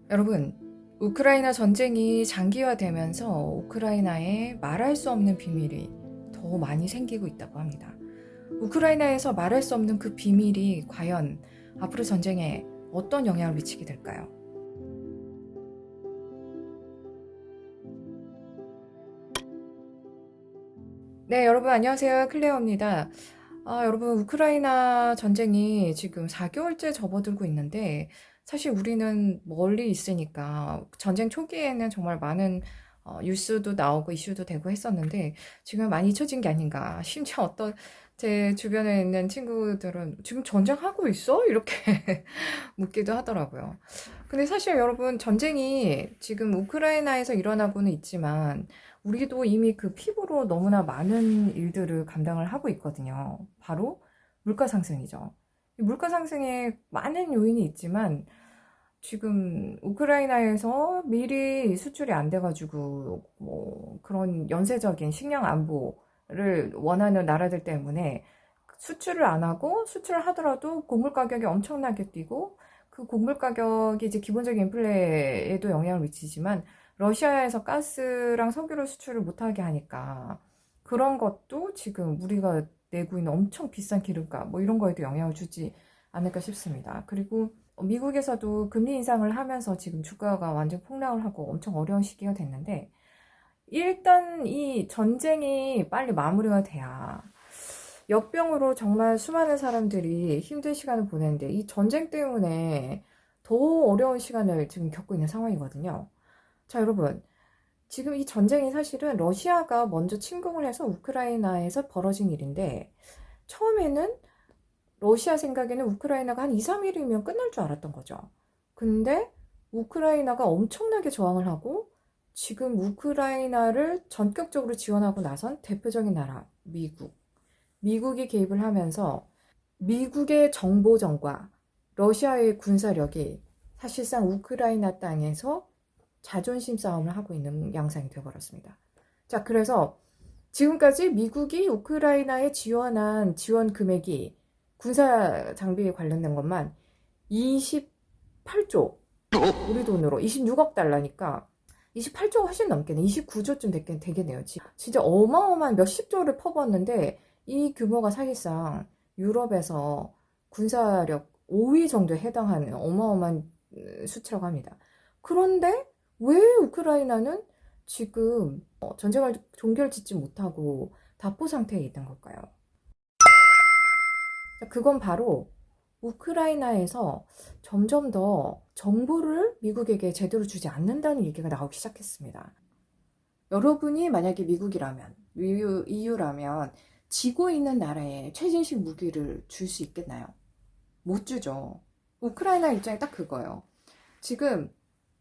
여러분, 우크라이나 전쟁이 장기화되면서 우크라이나에 말할 수 없는 비밀이 더 많이 생기고 있다고 합니다. 우크라이나에서 말할 수 없는 그 비밀이 과연 앞으로 전쟁에 어떤 영향을 미치게 될까요? 네, 여러분 안녕하세요. 클레어입니다. 여러분, 우크라이나 전쟁이 지금 4개월째 접어들고 있는데, 사실 우리는 멀리 있으니까 전쟁 초기에는 정말 많은 뉴스도 나오고 이슈도 되고 했었는데, 지금 많이 잊혀진 게 아닌가. 심지어 어떤 제 주변에 있는 친구들은 지금 전쟁하고 있어? 이렇게 묻기도 하더라고요. 근데 사실 여러분, 전쟁이 지금 우크라이나에서 일어나고는 있지만, 우리도 이미 그 피부로 너무나 많은 일들을 감당을 하고 있거든요. 바로 물가 상승이죠. 물가 상승에 많은 요인이 있지만 지금 우크라이나에서 미리 수출이 안 돼가지고 뭐 그런 연쇄적인 식량 안보를 원하는 나라들 때문에 수출을 안 하고 수출을 하더라도 곡물 가격이 엄청나게 뛰고 그 곡물 가격이 이제 기본적인 인플레에도 영향을 미치지만 러시아에서 가스랑 석유를 수출을 못하게 하니까 그런 것도 지금 우리가 내고 있는 엄청 비싼 기름값 뭐 이런 거에도 영향을 주지 않을까 싶습니다. 그리고 미국에서도 금리 인상을 하면서 지금 주가가 완전 폭락을 하고 엄청 어려운 시기가 됐는데 일단 이 전쟁이 빨리 마무리가 돼야 역병으로 정말 수많은 사람들이 힘든 시간을 보내는데 이 전쟁 때문에 더 어려운 시간을 지금 겪고 있는 상황이거든요. 자, 여러분. 지금 이 전쟁이 사실은 러시아가 먼저 침공을 해서 우크라이나에서 벌어진 일인데 처음에는 러시아 생각에는 우크라이나가 한 2, 3일이면 끝날 줄 알았던 거죠. 근데 우크라이나가 엄청나게 저항을 하고 지금 우크라이나를 전격적으로 지원하고 나선 대표적인 나라, 미국. 미국이 개입을 하면서 미국의 정보전과 러시아의 군사력이 사실상 우크라이나 땅에서 자존심 싸움을 하고 있는 양상이 되어버렸습니다. 자, 그래서 지금까지 미국이 우크라이나에 지원한 지원 금액이 군사 장비에 관련된 것만 28조, 우리 돈으로 26억 달러니까 28조가 훨씬 넘겠네. 29조쯤 되겠네요. 진짜 어마어마한 몇십 조를 퍼붓는데 이 규모가 사실상 유럽에서 군사력 5위 정도에 해당하는 어마어마한 수치라고 합니다. 그런데 왜 우크라이나는 지금 전쟁을 종결짓지 못하고 답보 상태에 있는 걸까요? 그건 바로 우크라이나에서 점점 더 정보를 미국에게 제대로 주지 않는다는 얘기가 나오기 시작했습니다. 여러분이 만약에 미국이라면, EU라면 지고 있는 나라에 최신식 무기를 줄 수 있겠나요? 못 주죠. 우크라이나 입장이 딱 그거예요. 지금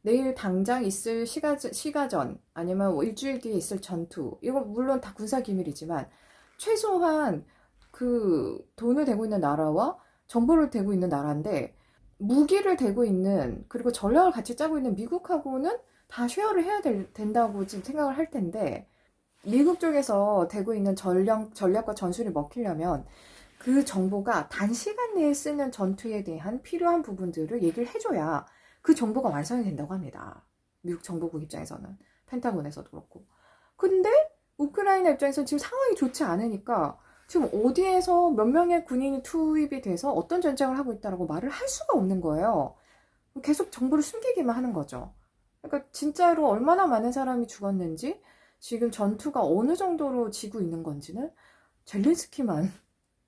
내일 당장 있을 시가전 아니면 뭐 일주일 뒤에 있을 전투 이건 물론 다 군사기밀이지만 최소한 그 돈을 대고 있는 나라와 정보를 대고 있는 나라인데 무기를 대고 있는 그리고 전략을 같이 짜고 있는 미국하고는 다 쉐어를 해야 된다고 지금 생각을 할 텐데 미국 쪽에서 대고 있는 전략과 전술이 먹히려면 그 정보가 단시간 내에 쓰는 전투에 대한 필요한 부분들을 얘기를 해줘야 그 정보가 완성이 된다고 합니다. 미국 정보국 입장에서는. 펜타곤에서도 그렇고. 근데 우크라이나 입장에서는 지금 상황이 좋지 않으니까 지금 어디에서 몇 명의 군인이 투입이 돼서 어떤 전쟁을 하고 있다라고 말을 할 수가 없는 거예요. 계속 정보를 숨기기만 하는 거죠. 그러니까 진짜로 얼마나 많은 사람이 죽었는지 지금 전투가 어느 정도로 지고 있는 건지는 젤렌스키만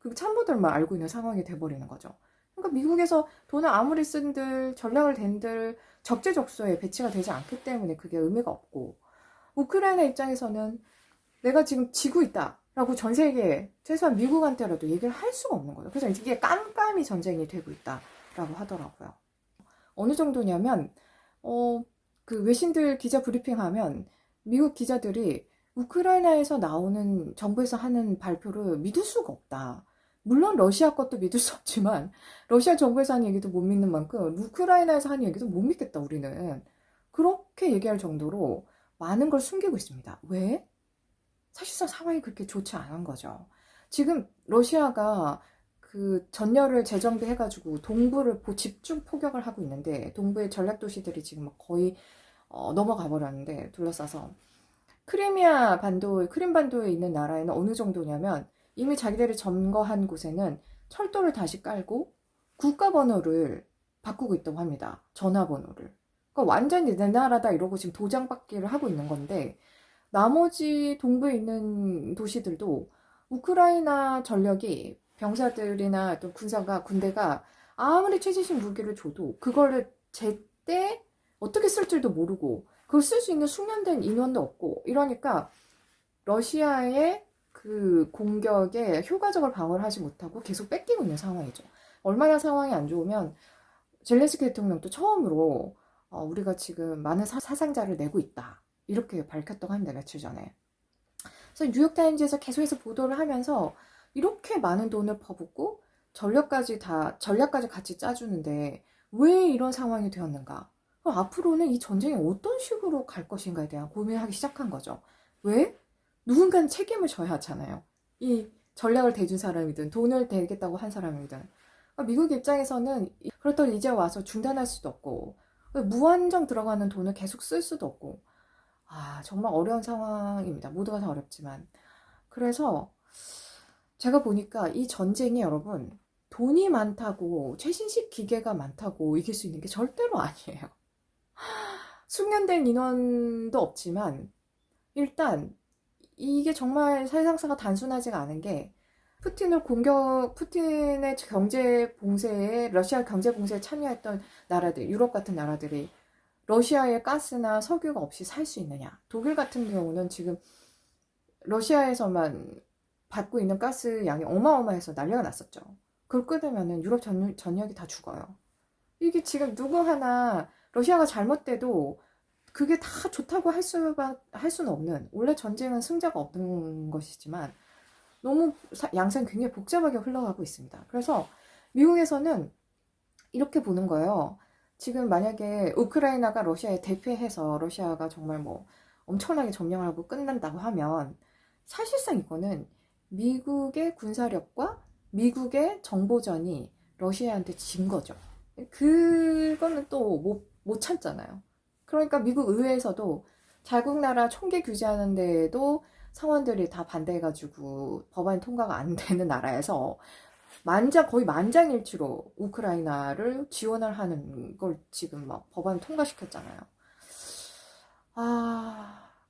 그 참모들만 알고 있는 상황이 돼버리는 거죠. 그러니까 미국에서 돈을 아무리 쓴들 전략을 댄들 적재적소에 배치가 되지 않기 때문에 그게 의미가 없고 우크라이나 입장에서는 내가 지금 지고 있다라고 전 세계에 최소한 미국한테라도 얘기를 할 수가 없는 거예요. 그래서 이게 깜깜이 전쟁이 되고 있다라고 하더라고요. 어느 정도냐면 그 외신들 기자 브리핑하면 미국 기자들이 우크라이나에서 나오는 정부에서 하는 발표를 믿을 수가 없다. 물론 러시아 것도 믿을 수 없지만 러시아 정부에서 하는 얘기도 못 믿는 만큼 우크라이나에서 하는 얘기도 못 믿겠다 우리는. 그렇게 얘기할 정도로 많은 걸 숨기고 있습니다. 왜? 사실상 상황이 그렇게 좋지 않은 거죠. 지금 러시아가 그 전열을 재정비해가지고 동부를 집중 포격을 하고 있는데, 동부의 전략 도시들이 지금 막 거의 넘어가 버렸는데, 둘러싸서. 크림 반도에 있는 나라에는 어느 정도냐면, 이미 자기들이 점거한 곳에는 철도를 다시 깔고 국가번호를 바꾸고 있다고 합니다. 전화번호를. 그러니까 완전히 내 나라다 이러고 지금 도장받기를 하고 있는 건데, 나머지 동부에 있는 도시들도 우크라이나 전력이 병사들이나 또 군대가 아무리 최신식 무기를 줘도 그거를 제때 어떻게 쓸 줄도 모르고 그걸 쓸 수 있는 숙련된 인원도 없고 이러니까 러시아의 그 공격에 효과적으로 방어를 하지 못하고 계속 뺏기고 있는 상황이죠. 얼마나 상황이 안 좋으면 젤렌스키 대통령도 처음으로 우리가 지금 많은 사상자를 내고 있다. 이렇게 밝혔다고 합니다. 며칠 전에. 그래서 뉴욕타임즈에서 계속해서 보도를 하면서 이렇게 많은 돈을 퍼붓고 전략까지 같이 짜주는데 왜 이런 상황이 되었는가? 앞으로는 이 전쟁이 어떤 식으로 갈 것인가에 대한 고민을 하기 시작한 거죠. 왜? 누군가는 책임을 져야 하잖아요. 이 전략을 대준 사람이든 돈을 대겠다고 한 사람이든. 미국 입장에서는 그렇다고 이제 와서 중단할 수도 없고 무한정 들어가는 돈을 계속 쓸 수도 없고 정말 어려운 상황입니다. 모두가 다 어렵지만. 그래서 제가 보니까 이 전쟁이 여러분 돈이 많다고 최신식 기계가 많다고 이길 수 있는 게 절대로 아니에요. 숙련된 인원도 없지만 일단 이게 정말 사실상사가 단순하지가 않은 게 푸틴의 경제 봉쇄에 러시아 경제 봉쇄에 참여했던 나라들, 유럽 같은 나라들이 러시아의 가스나 석유가 없이 살 수 있느냐. 독일 같은 경우는 지금 러시아에서만 받고 있는 가스 양이 어마어마해서 난리가 났었죠. 그걸 끊으면 유럽 전역이 다 죽어요. 이게 지금 누구 하나 러시아가 잘못돼도 그게 다 좋다고 할 수는 없는, 원래 전쟁은 승자가 없는 것이지만 너무 양상이 굉장히 복잡하게 흘러가고 있습니다. 그래서 미국에서는 이렇게 보는 거예요. 지금 만약에 우크라이나가 러시아에 대패해서 러시아가 정말 뭐 엄청나게 점령을 하고 끝난다고 하면 사실상 이거는 미국의 군사력과 미국의 정보전이 러시아한테 진 거죠. 그거는 또 못 참잖아요. 그러니까 미국 의회에서도 자국 나라 총기 규제하는데도 상원들이 다 반대해가지고 법안이 통과가 안 되는 나라에서 거의 만장일치로 우크라이나를 지원을 하는 걸 지금 막 법안 통과시켰잖아요.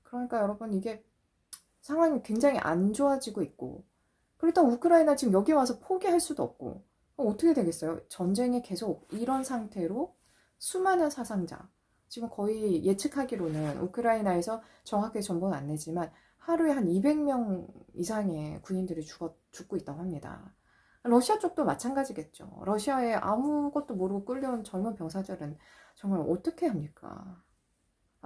그러니까 여러분 이게 상황이 굉장히 안 좋아지고 있고, 그렇다고 우크라이나 지금 여기 와서 포기할 수도 없고, 어떻게 되겠어요? 전쟁이 계속 이런 상태로 수많은 사상자, 지금 거의 예측하기로는 우크라이나에서 정확하게 정보는 안 내지만 하루에 한 200명 이상의 군인들이 죽고 있다고 합니다. 러시아 쪽도 마찬가지겠죠. 러시아에 아무것도 모르고 끌려온 젊은 병사들은 정말 어떻게 합니까?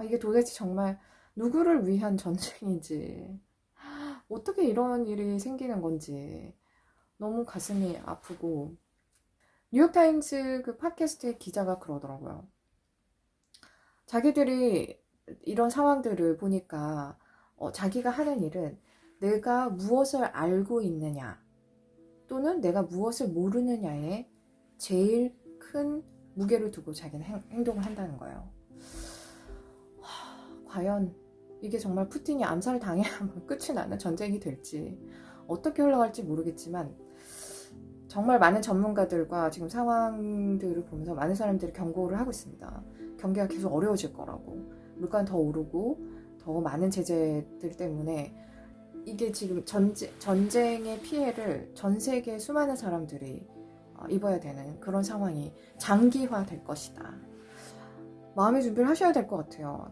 이게 도대체 정말 누구를 위한 전쟁인지, 어떻게 이런 일이 생기는 건지 너무 가슴이 아프고, 뉴욕타임스 그 팟캐스트의 기자가 그러더라고요. 자기들이 이런 상황들을 보니까 자기가 하는 일은 내가 무엇을 알고 있느냐 또는 내가 무엇을 모르느냐에 제일 큰 무게를 두고 자기는 행동을 한다는 거예요. 과연 이게 정말 푸틴이 암살을 당해야만 끝이 나는 전쟁이 될지 어떻게 흘러갈지 모르겠지만, 정말 많은 전문가들과 지금 상황들을 보면서 많은 사람들이 경고를 하고 있습니다. 경기가 계속 어려워질 거라고. 물가는 더 오르고 더 많은 제재들 때문에 이게 지금 전쟁의 피해를 전 세계 수많은 사람들이 입어야 되는 그런 상황이 장기화될 것이다. 마음의 준비를 하셔야 될 것 같아요.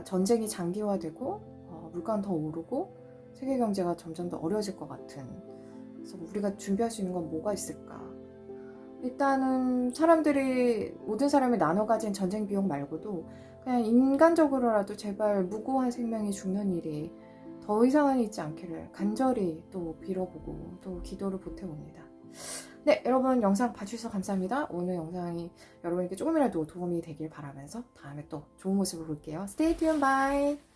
전쟁이 장기화되고 물가는 더 오르고 세계 경제가 점점 더 어려워질 것 같은. 그래서 우리가 준비할 수 있는 건 뭐가 있을까? 일단은 모든 사람이 나눠 가진 전쟁 비용 말고도 그냥 인간적으로라도 제발 무고한 생명이 죽는 일이 더 이상은 있지 않기를 간절히 또 빌어보고 또 기도를 보태봅니다. 네, 여러분 영상 봐주셔서 감사합니다. 오늘 영상이 여러분에게 조금이라도 도움이 되길 바라면서 다음에 또 좋은 모습을 볼게요. Stay tuned, bye!